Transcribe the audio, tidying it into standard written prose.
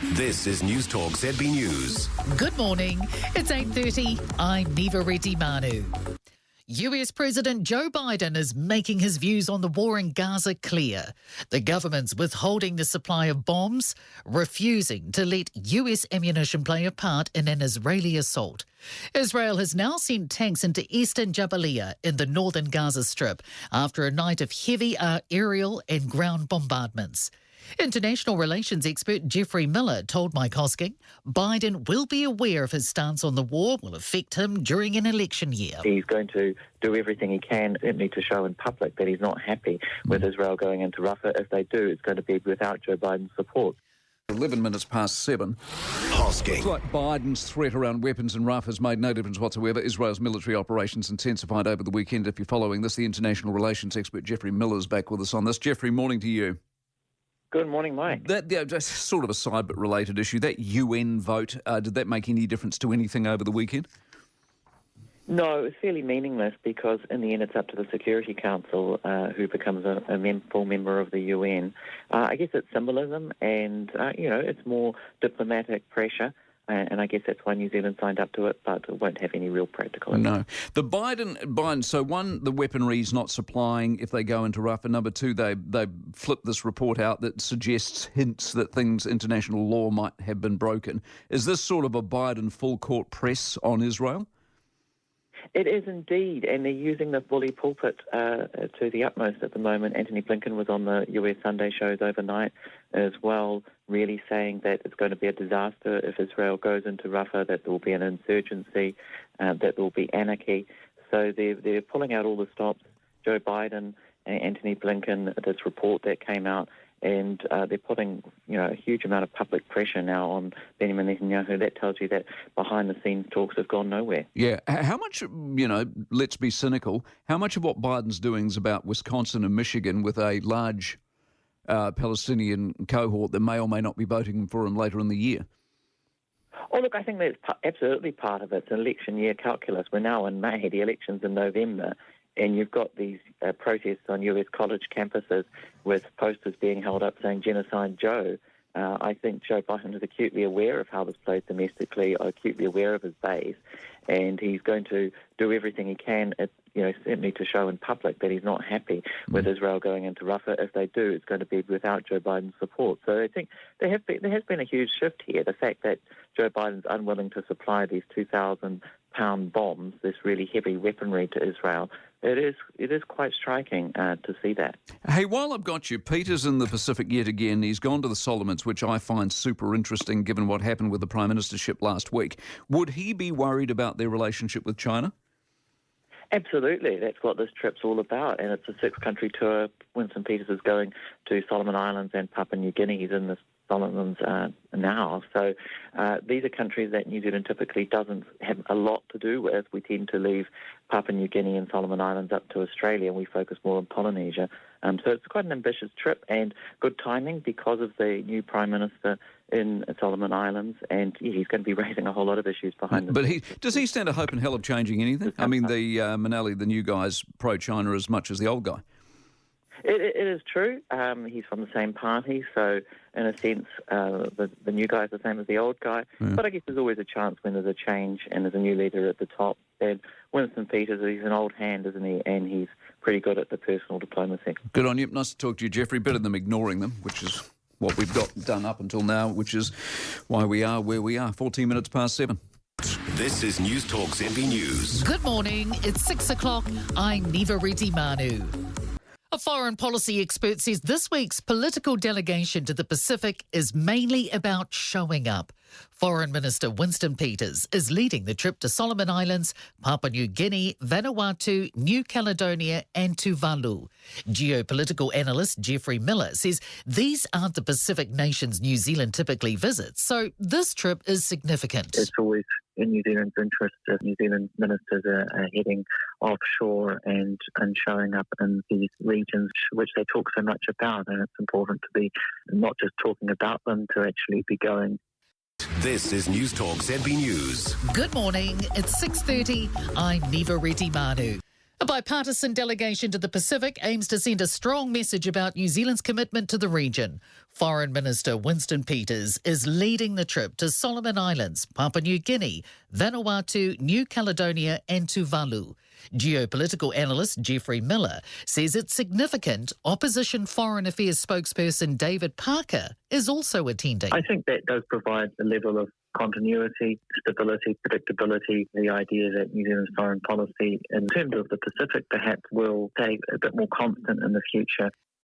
This is Newstalk ZB News. Good morning. It's 8:30. I'm Neva Reddy Manu. US President Joe Biden is making his views on the war in Gaza clear. The government's withholding the supply of bombs, refusing to let US ammunition play a part in an Israeli assault. Israel has now sent tanks into eastern Jabalia in the northern Gaza Strip after a night of heavy aerial and ground bombardments. International relations expert Geoffrey Miller told Mike Hosking Biden will be aware of his stance on the war will affect him during an election year. He's going to do everything he can, certainly to show in public that he's not happy with Israel going into Rafah. If they do, it's going to be without Joe Biden's support. 11 minutes past 7. Hosking. Looks like Biden's threat around weapons in Rafah has made no difference whatsoever. Israel's military operations intensified over the weekend. If you're following this, the international relations expert Geoffrey Miller's back with us on this. Geoffrey, morning to you. Good morning, Mike. That's sort of a side but related issue. That UN vote, did that make any difference to anything over the weekend? No, it was fairly meaningless because in the end it's up to the Security Council who becomes a full member of the UN. I guess it's symbolism and, it's more diplomatic pressure. And I guess that's why New Zealand signed up to it, but it won't have any real practical impact. No. The Biden, so one, the weaponry's not supplying if they go into Rafah. Number two, they flipped this report out that suggests hints that international law might have been broken. Is this sort of a Biden full court press on Israel? It is indeed, and they're using the bully pulpit to the utmost at the moment. Anthony Blinken was on the US Sunday shows overnight as well, really saying that it's going to be a disaster if Israel goes into Rafah, that there will be an insurgency, that there will be anarchy. So they're pulling out all the stops. Joe Biden and Anthony Blinken, this report that came out, and they're putting, a huge amount of public pressure now on Benjamin Netanyahu. That tells you that behind-the-scenes talks have gone nowhere. Yeah. How much, let's be cynical, how much of what Biden's doing is about Wisconsin and Michigan with a large Palestinian cohort that may or may not be voting for him later in the year? Oh, look, I think that's absolutely part of it. It's an election year calculus. We're now in May, the election's in November. And you've got these protests on US college campuses with posters being held up saying Genocide Joe. I think Joe Biden is acutely aware of how this plays domestically, acutely aware of his base, and he's going to do everything he can, certainly to show in public that he's not happy with Israel going into Rafah. If they do, it's going to be without Joe Biden's support. So I think there has been a huge shift here. The fact that Joe Biden's unwilling to supply these 2,000-pound bombs, this really heavy weaponry to Israel, it is quite striking to see that. Hey, while I've got you, Peter's in the Pacific yet again. He's gone to the Solomons, which I find super interesting given what happened with the Prime Ministership last week. Would he be worried about their relationship with China? Absolutely. That's what this trip's all about. And it's a 6-country tour. Winston Peters is going to Solomon Islands and Papua New Guinea. He's in the Solomons now. So these are countries that New Zealand typically doesn't have a lot to do with. We tend to leave Papua New Guinea and Solomon Islands up to Australia, and we focus more on Polynesia. So it's quite an ambitious trip and good timing because of the new Prime Minister in Solomon Islands, and he's going to be raising a whole lot of issues behind the scenes. But does he stand a hope in hell of changing anything? I mean, the Manali, the new guy's pro-China as much as the old guy. It is true. He's from the same party, so in a sense, the new guy is the same as the old guy. Yeah. But I guess there's always a chance when there's a change and there's a new leader at the top. And Winston Peters, he's an old hand, isn't he? And he's pretty good at the personal diplomacy. Good on you. Nice to talk to you, Geoffrey. Better than ignoring them, which is what we've got done up until now, which is why we are where we are. 14 minutes past 7. This is Newstalk ZB News. Good morning. It's 6 o'clock. I'm Neva Reddy Manu. A foreign policy expert says this week's political delegation to the Pacific is mainly about showing up. Foreign Minister Winston Peters is leading the trip to Solomon Islands, Papua New Guinea, Vanuatu, New Caledonia and Tuvalu. Geopolitical analyst Geoffrey Miller says these aren't the Pacific nations New Zealand typically visits, so this trip is significant. It's always in New Zealand's interest if New Zealand ministers are heading offshore and showing up in these regions which they talk so much about, and it's important to be not just talking about them, to actually be going. This is Newstalk ZB News. Good morning. It's 6:30. I'm Neva Reddy Manu. A bipartisan delegation to the Pacific aims to send a strong message about New Zealand's commitment to the region. Foreign Minister Winston Peters is leading the trip to Solomon Islands, Papua New Guinea, Vanuatu, New Caledonia and Tuvalu. Geopolitical analyst Geoffrey Miller says it's significant Opposition Foreign Affairs spokesperson David Parker is also attending. I think that does provide a level of continuity, stability, predictability, the idea that New Zealand's foreign policy in terms of the Pacific perhaps will stay a bit more constant in the future.